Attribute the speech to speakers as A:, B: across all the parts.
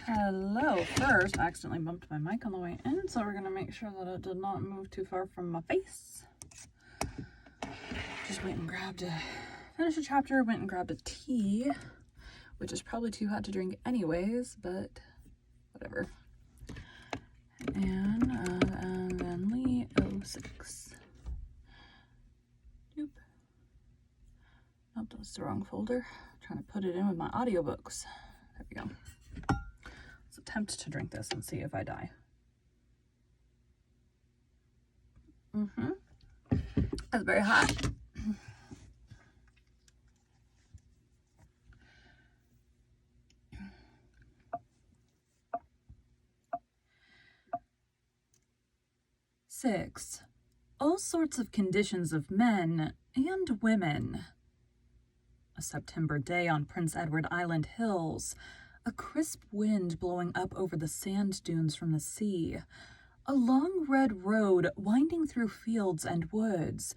A: Hello. First, I accidentally bumped my mic on the way in, so we're going to make sure that it did not move too far from my face. Just went and finished a chapter, went and grabbed a tea, which is probably too hot to drink anyways, but whatever. And Avonlea 06. Nope, that's the wrong folder. I'm trying to put it in with my audiobooks. There we go. Let's attempt to drink this and see if I die. That's very hot. Six, all sorts of conditions of men and women. A September day on Prince Edward Island hills, a crisp wind blowing up over the sand dunes from the sea, a long red road winding through fields and woods,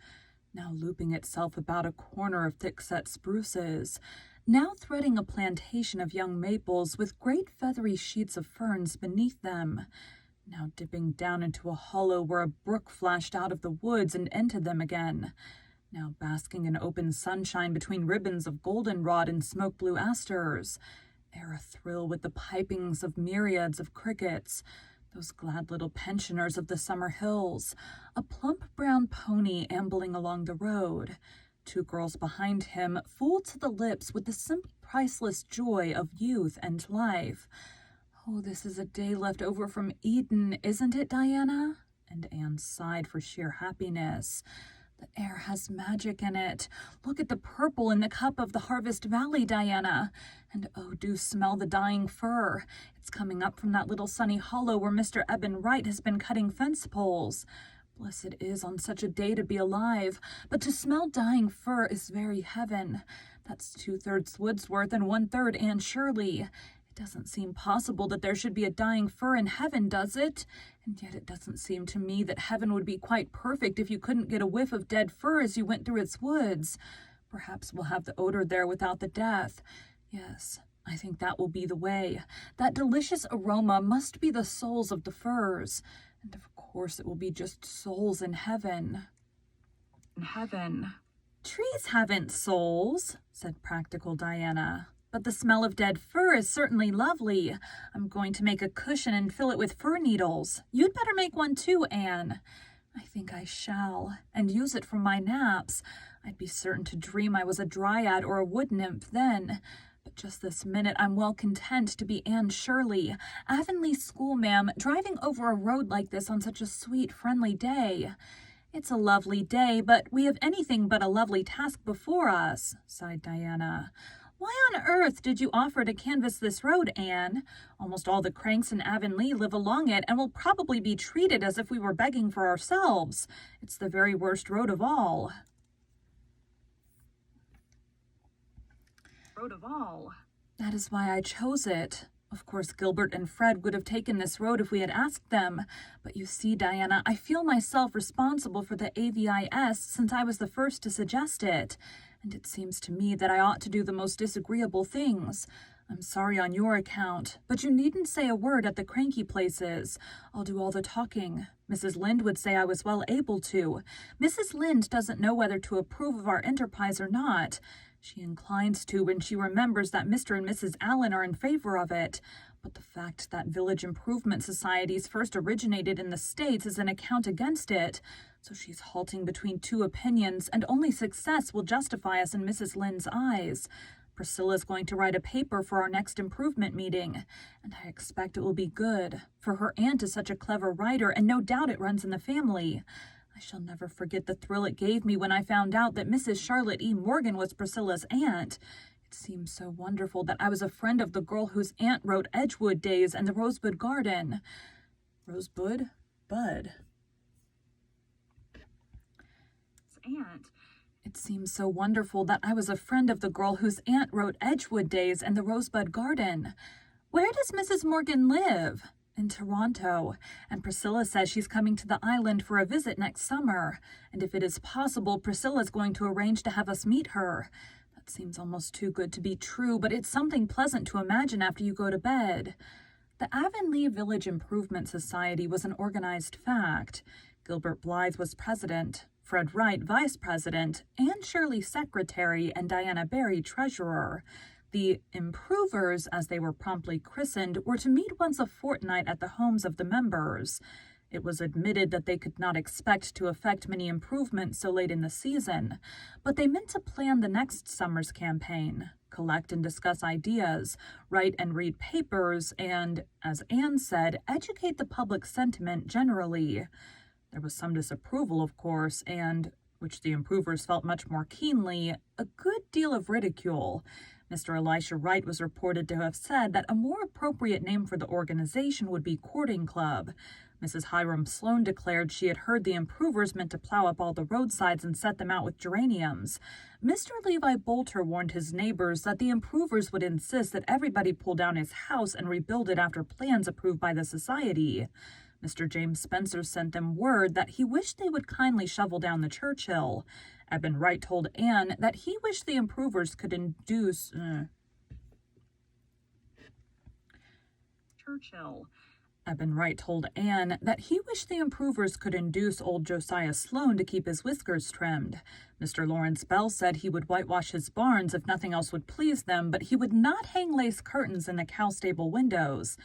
A: now looping itself about a corner of thick-set spruces, now threading a plantation of young maples with great feathery sheets of ferns beneath them, now dipping down into a hollow where a brook flashed out of the woods and entered them again, now basking in open sunshine between ribbons of goldenrod and smoke-blue asters, ere athrill with the pipings of myriads of crickets, those glad little pensioners of the summer hills, a plump brown pony ambling along the road, two girls behind him, full to the lips with the simple priceless joy of youth and life. Oh, this is a day left over from Eden, isn't it, Diana? And Anne sighed for sheer happiness. The air has magic in it. Look at the purple in the cup of the Harvest Valley, Diana. And oh, do smell the dying fir. It's coming up from that little sunny hollow where Mr. Eben Wright has been cutting fence poles. Blessed it is on such a day to be alive, but to smell dying fir is very heaven. That's 2/3 Wordsworth and 1/3 Anne Shirley. It doesn't seem possible that there should be a dying fir in heaven, does it? And yet it doesn't seem to me that heaven would be quite perfect if you couldn't get a whiff of dead fir as you went through its woods. Perhaps we'll have the odor there without the death. Yes, I think that will be the way. That delicious aroma must be the souls of the firs. And of course it will be just souls in heaven. In heaven. Trees haven't souls, said practical Diana. But the smell of dead fir is certainly lovely. I'm going to make a cushion and fill it with fir needles. You'd better make one too, Anne. I think I shall, and use it for my naps. I'd be certain to dream I was a dryad or a wood nymph then. But just this minute I'm well content to be Anne Shirley, Avonlea schoolma'am, driving over a road like this on such a sweet, friendly day. It's a lovely day, but we have anything but a lovely task before us, sighed Diana. Why on earth did you offer to canvass this road, Anne? Almost all the cranks in Avonlea live along it and will probably be treated as if we were begging for ourselves. It's the very worst road of all. That is why I chose it. Of course, Gilbert and Fred would have taken this road if we had asked them. But you see, Diana, I feel myself responsible for the AVIS since I was the first to suggest it. And it seems to me that I ought to do the most disagreeable things. I'm sorry on your account, but you needn't say a word at the cranky places. I'll do all the talking. Mrs. Lynde would say I was well able to. Mrs. Lynde doesn't know whether to approve of our enterprise or not. She inclines to when she remembers that Mr. and Mrs. Allen are in favor of it. But the fact that village improvement societies first originated in the States is an account against it. So she's halting between two opinions, and only success will justify us in Mrs. Lynde's eyes. Priscilla's going to write a paper for our next improvement meeting, and I expect it will be good, for her aunt is such a clever writer, and no doubt it runs in the family. I shall never forget the thrill it gave me when I found out that Mrs. Charlotte E. Morgan was Priscilla's aunt. It seemed so wonderful that I was a friend of the girl whose aunt wrote Edgewood Days and the Rosebud Garden. Rosebud? Bud. Aunt. It seems so wonderful that I was a friend of the girl whose aunt wrote Edgewood Days and the Rosebud Garden. Where does Mrs. Morgan live? In Toronto, and Priscilla says she's coming to the island for a visit next summer, and if it is possible, Priscilla's going to arrange to have us meet her. That seems almost too good to be true, but it's something pleasant to imagine after you go to bed. The Avonlea Village Improvement Society was an organized fact. Gilbert Blythe was president, Fred Wright vice president, Anne Shirley secretary, and Diana Barry treasurer. The improvers, as they were promptly christened, were to meet once a fortnight at the homes of the members. It was admitted that they could not expect to effect many improvements so late in the season, but they meant to plan the next summer's campaign, collect and discuss ideas, write and read papers, and, as Anne said, educate the public sentiment generally. There was some disapproval, of course, and, which the improvers felt much more keenly, a good deal of ridicule. Mr. Elisha Wright was reported to have said that a more appropriate name for the organization would be Courting Club. Mrs. Hiram Sloane declared she had heard the improvers meant to plow up all the roadsides and set them out with geraniums. Mr. Levi Bolter warned his neighbors that the improvers would insist that everybody pull down his house and rebuild it after plans approved by the society. Mr. James Spencer sent them word that he wished they would kindly shovel down the Churchill. Eben Wright told Anne that he wished the improvers could induce... Eben Wright told Anne that he wished the improvers could induce old Josiah Sloane to keep his whiskers trimmed. Mr. Lawrence Bell said he would whitewash his barns if nothing else would please them, but he would not hang lace curtains in the cow stable windows.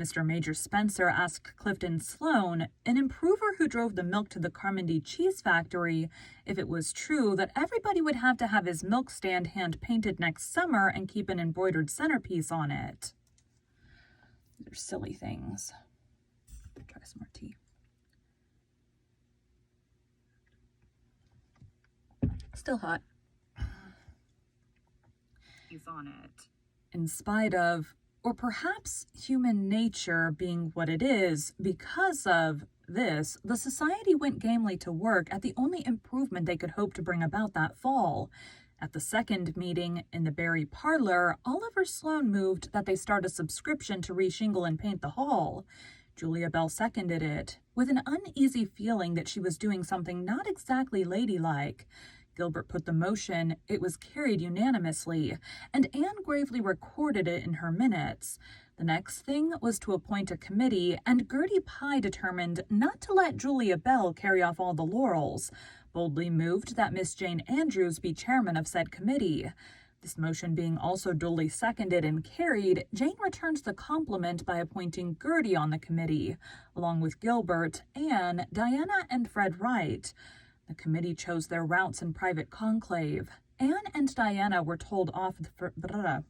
A: Mr. Major Spencer asked Clifton Sloane, an improver who drove the milk to the Carmody cheese factory, if it was true that everybody would have to have his milk stand hand-painted next summer and keep an embroidered centerpiece on it. These are silly things. Try some more tea. Still hot. He's on it. In spite of, or perhaps human nature being what it is, because of this, the society went gamely to work at the only improvement they could hope to bring about that fall. At the second meeting in the Barry parlor, Oliver Sloane moved that they start a subscription to reshingle and paint the hall. Julia Bell seconded it, with an uneasy feeling that she was doing something not exactly ladylike. Gilbert put the motion. It was carried unanimously, and Anne gravely recorded it in her minutes. The next thing was to appoint a committee, and Gertie Pye determined not to let Julia Bell carry off all the laurels, boldly moved that Miss Jane Andrews be chairman of said committee. This motion being also duly seconded and carried, Jane returned the compliment by appointing Gertie on the committee, along with Gilbert, Anne, Diana, and Fred Wright. The committee chose their routes in private conclave. Anne and Diana were told off for Anne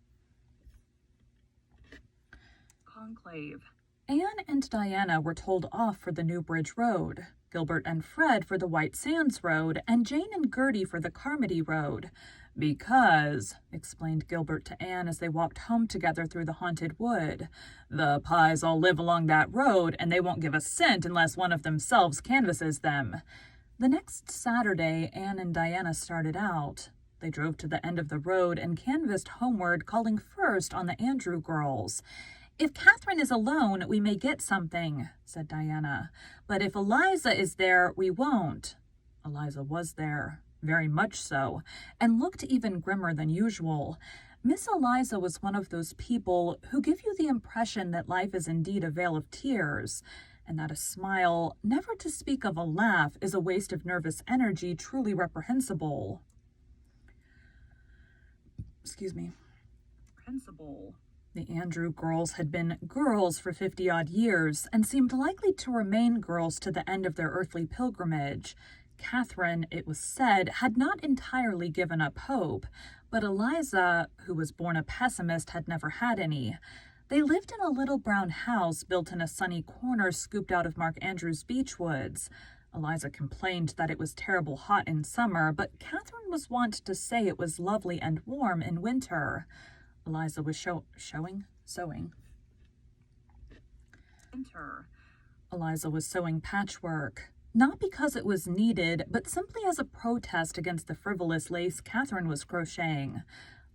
A: and Diana were told off for the New Bridge Road, Gilbert and Fred for the White Sands Road, and Jane and Gertie for the Carmody Road. Because, explained Gilbert to Anne as they walked home together through the haunted wood, the Pyes all live along that road, and they won't give a cent unless one of themselves canvasses them. The next Saturday, Anne and Diana started out. They drove to the end of the road and canvassed homeward, calling first on the Andrew girls. "If Catherine is alone, we may get something," said Diana. "But if Eliza is there, we won't." Eliza was there, very much so, and looked even grimmer than usual. Miss Eliza was one of those people who give you the impression that life is indeed a vale of tears, and that a smile, never to speak of a laugh, is a waste of nervous energy truly reprehensible. The Andrew girls had been girls for 50-odd years and seemed likely to remain girls to the end of their earthly pilgrimage. Catherine, it was said, had not entirely given up hope, but Eliza, who was born a pessimist, had never had any. They lived in a little brown house built in a sunny corner scooped out of Mark Andrews' beech woods. Eliza complained that it was terrible hot in summer, but Catherine was wont to say it was lovely and warm in winter. Eliza was sewing. Eliza was sewing patchwork, not because it was needed, but simply as a protest against the frivolous lace Catherine was crocheting.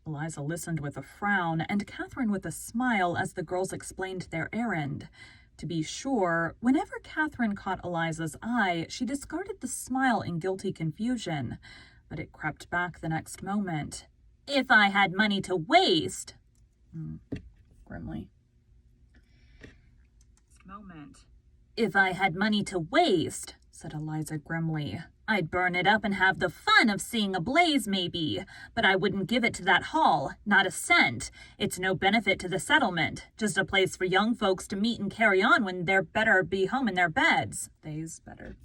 A: Eliza listened with a frown, and Catherine with a smile as the girls explained their errand. To be sure, whenever Catherine caught Eliza's eye, she discarded the smile in guilty confusion, but it crept back the next moment. "If I had money to waste," grimly.
B: moment.
A: If I had money to waste, said Eliza grimly, I'd burn it up and have the fun of seeing a blaze maybe, but I wouldn't give it to that hall, not a cent. It's no benefit to the settlement, just a place for young folks to meet and carry on when they're better be home in their beds. They's better.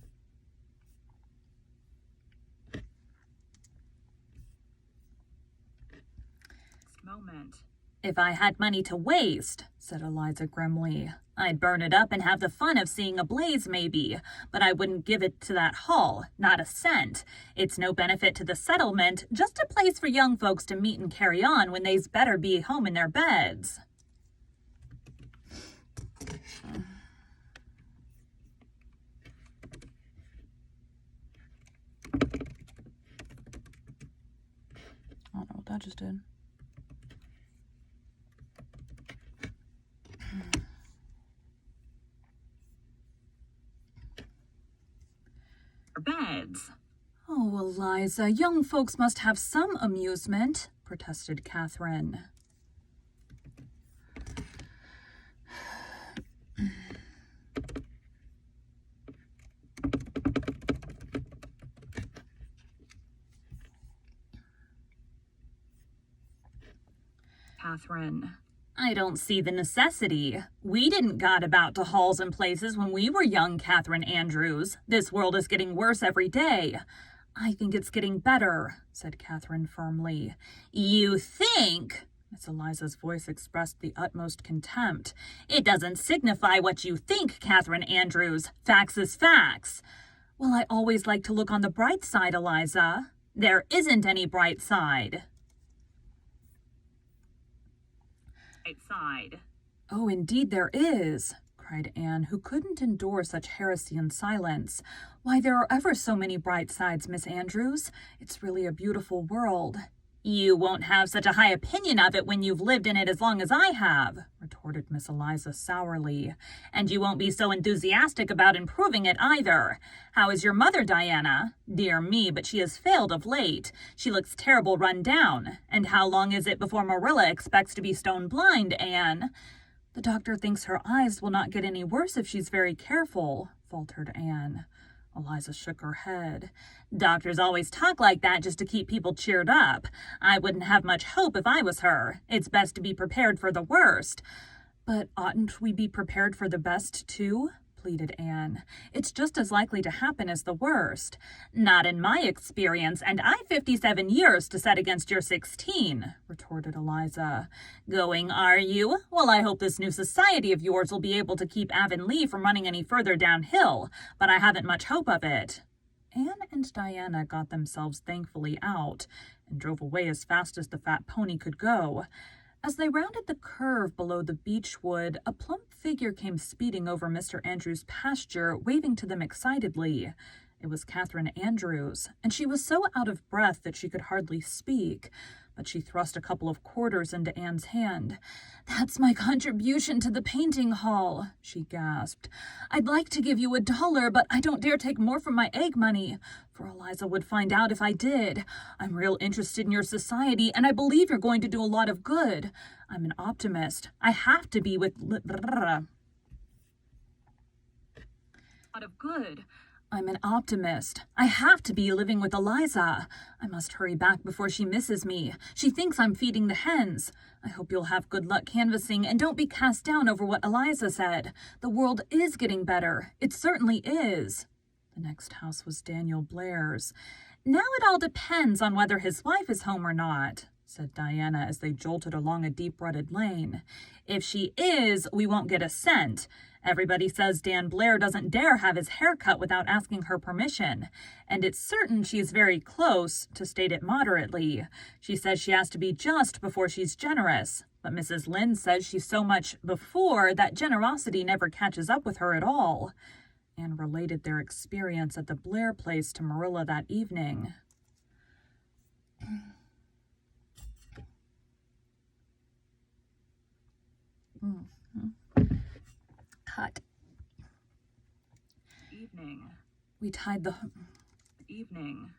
B: Moment.
A: If I had money to waste, said Eliza grimly, I'd burn it up and have the fun of seeing a blaze maybe, but I wouldn't give it to that hall, not a cent. It's no benefit to the settlement, just a place for young folks to meet and carry on when they's better be home in their beds. I don't know what that just did.
B: Beds.
A: Oh, Eliza, young folks must have some amusement, protested Catherine.
B: Catherine.
A: I don't see the necessity. We didn't gad about to halls and places when we were young, Catherine Andrews. This world is getting worse every day. I think it's getting better, said Catherine firmly. You think? Miss Eliza's voice expressed the utmost contempt. It doesn't signify what you think, Catherine Andrews. Facts is facts. Well, I always like to look on the bright side, Eliza. There isn't any bright side.
B: Outside.
A: Oh, indeed there is, cried Anne, who couldn't endure such heresy in silence. Why, there are ever so many bright sides, Miss Andrews. It's really a beautiful world. You won't have such a high opinion of it when you've lived in it as long as I have, retorted Miss Eliza sourly. And you won't be so enthusiastic about improving it either. How is your mother, Diana? Dear me, but she has failed of late. She looks terrible run down. And how long is it before Marilla expects to be stone blind, Anne? The doctor thinks her eyes will not get any worse if she's very careful, faltered Anne. Eliza shook her head. Doctors always talk like that just to keep people cheered up. I wouldn't have much hope if I was her. It's best to be prepared for the worst. But oughtn't we be prepared for the best, too? Pleaded Anne. It's just as likely to happen as the worst. Not in my experience, and I've 57 years to set against your 16, retorted Eliza. Going, are you? Well, I hope this new society of yours will be able to keep Avonlea from running any further downhill, but I haven't much hope of it. Anne and Diana got themselves thankfully out and drove away as fast as the fat pony could go. As they rounded the curve below the beech wood, a plump figure came speeding over Mr. Andrews' pasture, waving to them excitedly. It was Catherine Andrews, and she was so out of breath that she could hardly speak. But she thrust a couple of quarters into Anne's hand. "That's my contribution to the painting hall," she gasped. "I'd like to give you $1, but I don't dare take more from my egg money, for Eliza would find out if I did. I'm real interested in your society, and I believe you're going to do a lot of good. I'm an optimist. I have to be with
B: Lot of good.
A: I'm an optimist. I have to be living with Eliza. I must hurry back before she misses me. She thinks I'm feeding the hens. I hope you'll have good luck canvassing and don't be cast down over what Eliza said. The world is getting better. It certainly is." The next house was Daniel Blair's. "Now it all depends on whether his wife is home or not," said Diana as they jolted along a deep-rutted lane. "If she is, we won't get a cent. Everybody says Dan Blair doesn't dare have his hair cut without asking her permission. And it's certain she's very close, to state it moderately. She says she has to be just before she's generous. But Mrs. Lynde says she's so much before that generosity never catches up with her at all." Anne related their experience at the Blair place to Marilla that evening. Cut.
B: Evening.
A: We tied the
B: Evening.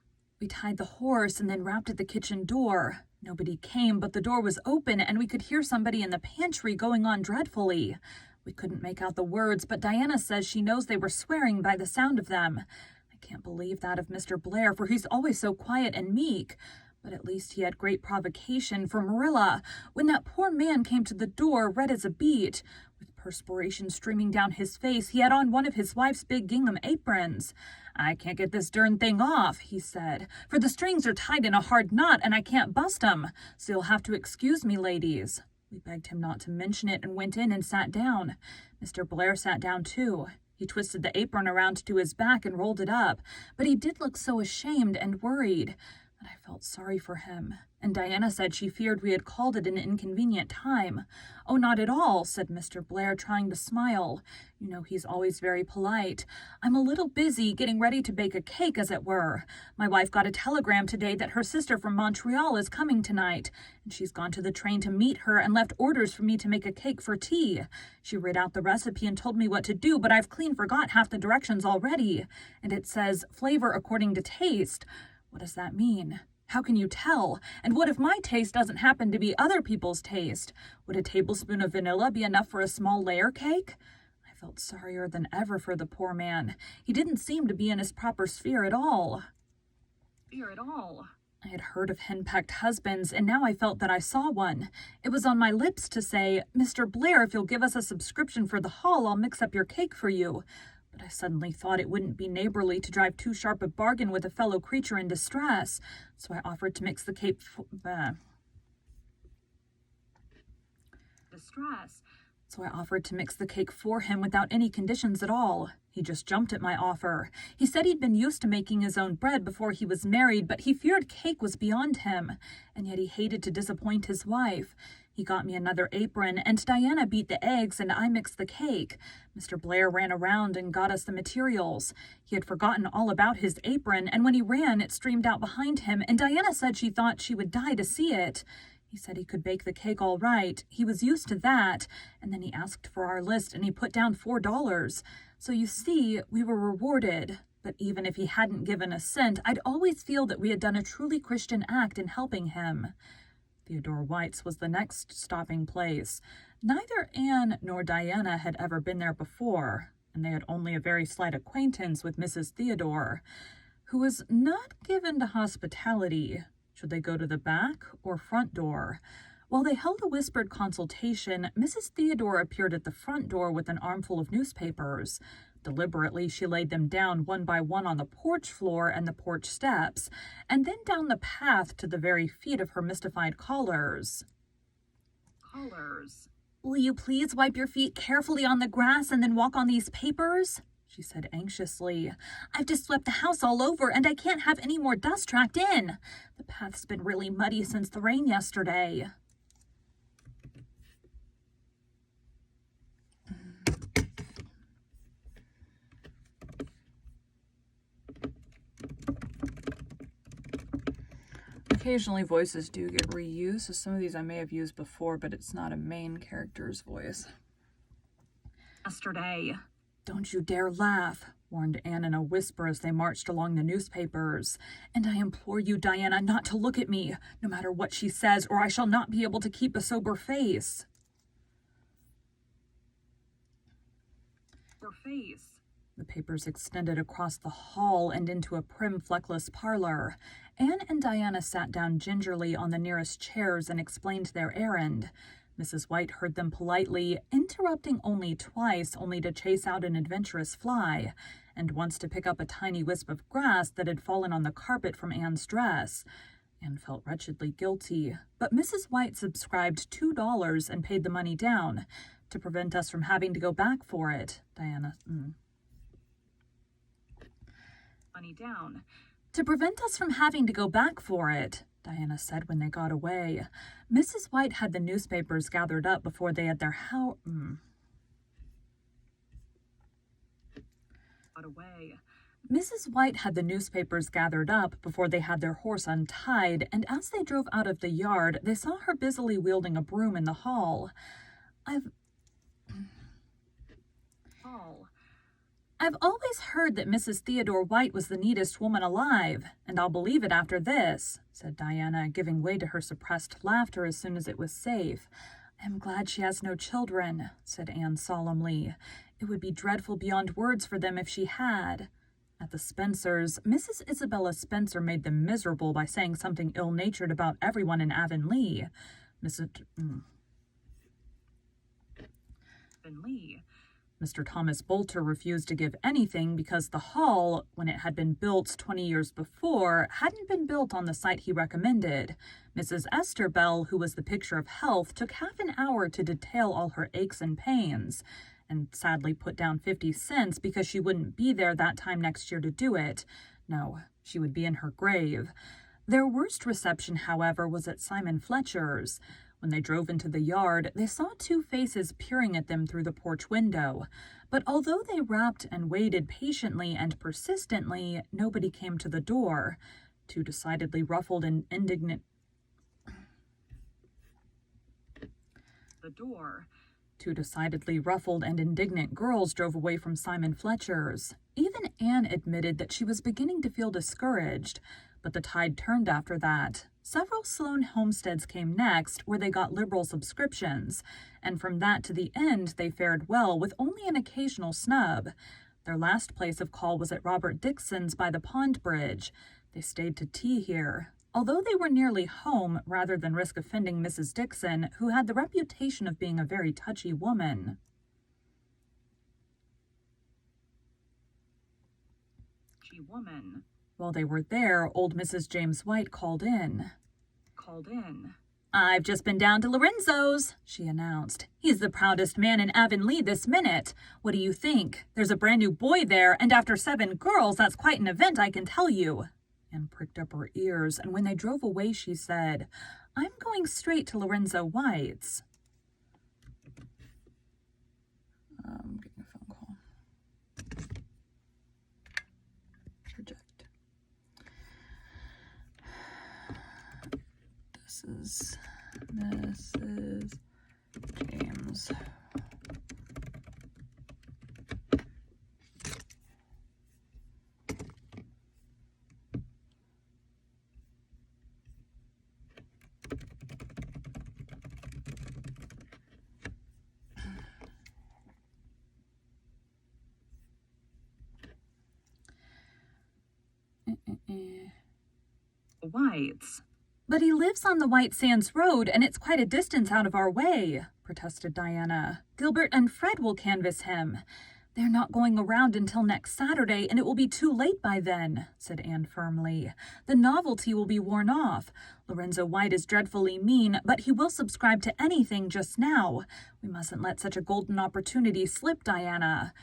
A: horse and then rapped at the kitchen door. Nobody came, but the door was open and we could hear somebody in the pantry going on dreadfully. We couldn't make out the words, but Diana says she knows they were swearing by the sound of them. I can't believe that of Mr. Blair, for he's always so quiet and meek. But at least he had great provocation, for Marilla, when that poor man came to the door, red as a beet, with perspiration streaming down his face, he had on one of his wife's big gingham aprons. I can't get this darn thing off, he said, for the strings are tied in a hard knot and I can't bust 'em, so you'll have to excuse me, ladies. We begged him not to mention it and went in and sat down. Mr. Blair sat down too. He twisted the apron around to his back and rolled it up, but he did look so ashamed and worried that I felt sorry for him, and Diana said she feared we had called it an inconvenient time. Oh, not at all, said Mr. Blair, trying to smile. You know he's always very polite. I'm a little busy getting ready to bake a cake, as it were. My wife got a telegram today that her sister from Montreal is coming tonight, and she's gone to the train to meet her and left orders for me to make a cake for tea. She read out the recipe and told me what to do, but I've clean forgot half the directions already, and it says flavor according to taste. What does that mean? How can you tell? And what if my taste doesn't happen to be other people's taste? Would a tablespoon of vanilla be enough for a small layer cake? I felt sorrier than ever for the poor man. He didn't seem to be in his proper sphere at all. I had heard of henpecked husbands, and now I felt that I saw one. It was on my lips to say, Mr. Blair, if you'll give us a subscription for the hall, I'll mix up your cake for you. But I suddenly thought it wouldn't be neighborly to drive too sharp a bargain with a fellow creature in distress, so I offered to mix the cake for him without any conditions at all. He just jumped at my offer. He said he'd been used to making his own bread before he was married, but he feared cake was beyond him, and yet he hated to disappoint his wife. He got me another apron, and Diana beat the eggs, and I mixed the cake. Mr. Blair ran around and got us the materials. He had forgotten all about his apron, and when he ran, it streamed out behind him, and Diana said she thought she would die to see it. He said he could bake the cake all right. He was used to that, and then he asked for our list, and he put down $4. So you see, we were rewarded. But even if he hadn't given a cent, I'd always feel that we had done a truly Christian act in helping him. Theodore White's was the next stopping place. Neither Anne nor Diana had ever been there before, and they had only a very slight acquaintance with Mrs. Theodore, who was not given to hospitality. Should they go to the back or front door? While they held a whispered consultation, Mrs. Theodore appeared at the front door with an armful of newspapers. Deliberately, she laid them down one by one on the porch floor and the porch steps, and then down the path to the very feet of her mystified callers. Will you please wipe your feet carefully on the grass and then walk on these papers? She said anxiously. I've just swept the house all over, and I can't have any more dust tracked in. The path's been really muddy since the rain yesterday. Occasionally voices do get reused, so some of these I may have used before, but it's not a main character's voice.
B: Yesterday.
A: Don't you dare laugh, warned Anne in a whisper as they marched along the newspapers. And I implore you, Diana, not to look at me, no matter what she says, or I shall not be able to keep a sober face.
B: Your face.
A: The papers extended across the hall and into a prim, fleckless parlor. Anne and Diana sat down gingerly on the nearest chairs and explained their errand. Mrs. White heard them politely, interrupting only twice, only to chase out an adventurous fly, and once to pick up a tiny wisp of grass that had fallen on the carpet from Anne's dress. Anne felt wretchedly guilty, but Mrs. White subscribed $2 and paid the money down, to prevent us from having to go back for it,
B: Money down.
A: To prevent us from having to go back for it, Diana said when they got away. Mrs. White had the newspapers gathered up before they had their Mrs. White had the newspapers gathered up before they had their horse untied, and as they drove out of the yard, they saw her busily wielding a broom in the hall. I've always heard that Mrs. Theodore White was the neatest woman alive, and I'll believe it after this, said Diana, giving way to her suppressed laughter as soon as it was safe. I'm glad she has no children, said Anne solemnly. It would be dreadful beyond words for them if she had. At the Spencers, Mrs. Isabella Spencer made them miserable by saying something ill-natured about everyone in Avonlea. Mr. Thomas Bolter refused to give anything because the hall, when it had been built 20 years before, hadn't been built on the site he recommended. Mrs. Esther Bell, who was the picture of health, took half an hour to detail all her aches and pains, and sadly put down 50 cents because she wouldn't be there that time next year to do it. No, she would be in her grave. Their worst reception, however, was at Simon Fletcher's. When they drove into the yard, they saw two faces peering at them through the porch window. But although they rapped and waited patiently and persistently, nobody came to the door. Two decidedly ruffled and indignant girls drove away from Simon Fletcher's. Even Anne admitted that she was beginning to feel discouraged, but the tide turned after that. Several Sloane homesteads came next, where they got liberal subscriptions, and from that to the end they fared well, with only an occasional snub. Their last place of call was at Robert Dixon's by the pond bridge. They stayed to tea here. Although they were nearly home, rather than risk offending Mrs. Dixon, who had the reputation of being a very touchy woman. While they were there, old Mrs. James White called in. I've just been down to Lorenzo's, she announced. He's the proudest man in Avonlea this minute. What do you think? There's a brand new boy there, and after 7 girls, that's quite an event, I can tell you. Anne pricked up her ears, and when they drove away, she said, I'm going straight to Lorenzo White's. I'm getting a phone call. Reject. This is Mrs. James.
B: Whites.
A: But he lives on the White Sands Road, and it's quite a distance out of our way, protested Diana. Gilbert and Fred will canvass him. They're not going around until next Saturday, and it will be too late by then, said Anne firmly. The novelty will be worn off. Lorenzo White is dreadfully mean, but he will subscribe to anything just now. We mustn't let such a golden opportunity slip, Diana.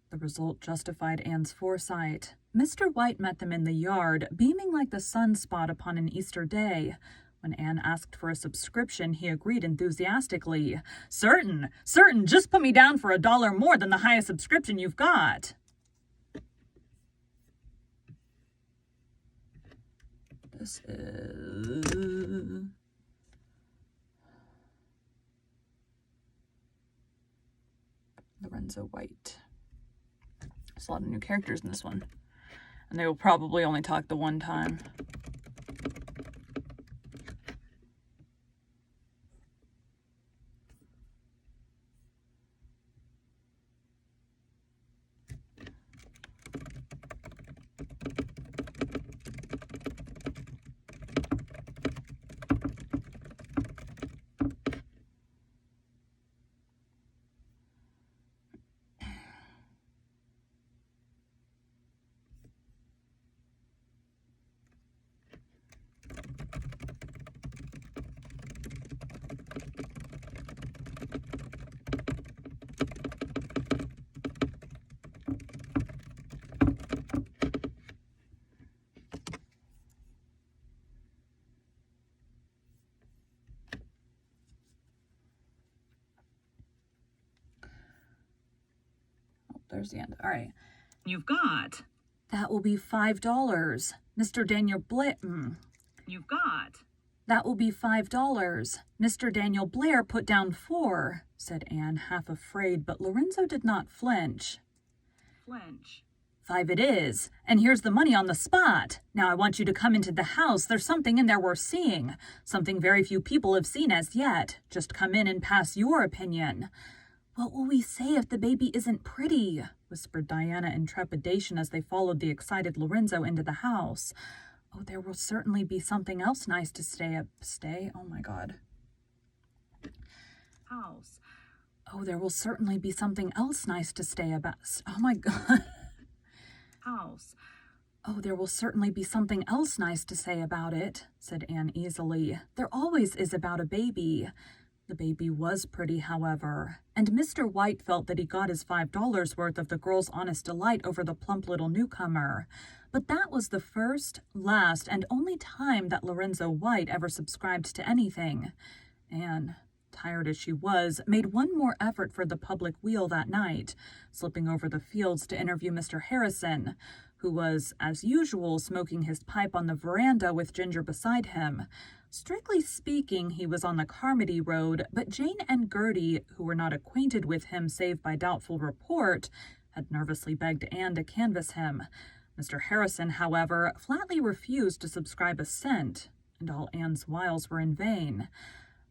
A: The result justified Anne's foresight. Mr. White met them in the yard, beaming like the sunspot upon an Easter day. When Anne asked for a subscription, he agreed enthusiastically. Certain, just put me down for $1 more than the highest subscription you've got. This is... Lorenzo White. There's a lot of new characters in this one. And they will probably only talk the one time. There's the end. All right.
B: You've got.
A: That will be $5. Mr. Daniel Blair.
B: You've got.
A: That will be $5. Mr. Daniel Blair put down 4, said Anne, half afraid, but Lorenzo did not flinch. 5 it is, and here's the money on the spot. Now I want you to come into the house. There's something in there worth seeing. Something very few people have seen as yet. Just come in and pass your opinion." "What will we say if the baby isn't pretty?" whispered Diana in trepidation as they followed the excited Lorenzo into the house. "Oh, there will certainly be something else nice to stay. Oh my God.
B: House.
A: Oh, there will certainly be something else nice to stay about. Oh my God.
B: House.
A: "Oh, there will certainly be something else nice to say about it," said Anne easily. "There always is about a baby." The baby was pretty, however, and Mr. White felt that he got his $5 worth of the girl's honest delight over the plump little newcomer. But that was the first, last, and only time that Lorenzo White ever subscribed to anything. Anne, tired as she was, made one more effort for the public wheel that night, slipping over the fields to interview Mr. Harrison, who was, as usual, smoking his pipe on the veranda with Ginger beside him. Strictly speaking, he was on the Carmody Road, but Jane and Gertie, who were not acquainted with him save by doubtful report, had nervously begged Anne to canvass him. Mr. Harrison, however, flatly refused to subscribe a cent, and all Anne's wiles were in vain.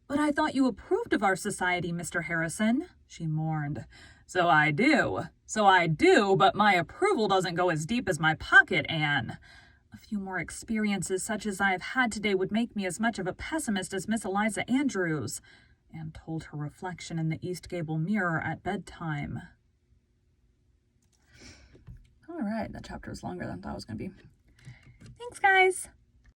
A: "But I thought you approved of our society, Mr. Harrison," she mourned. So I do, but my approval doesn't go as deep as my pocket, Anne. A few more experiences such as I have had today would make me as much of a pessimist as Miss Eliza Andrews," Anne told her reflection in the East Gable mirror at bedtime. All right, that chapter is longer than I thought it was going to be. Thanks, guys.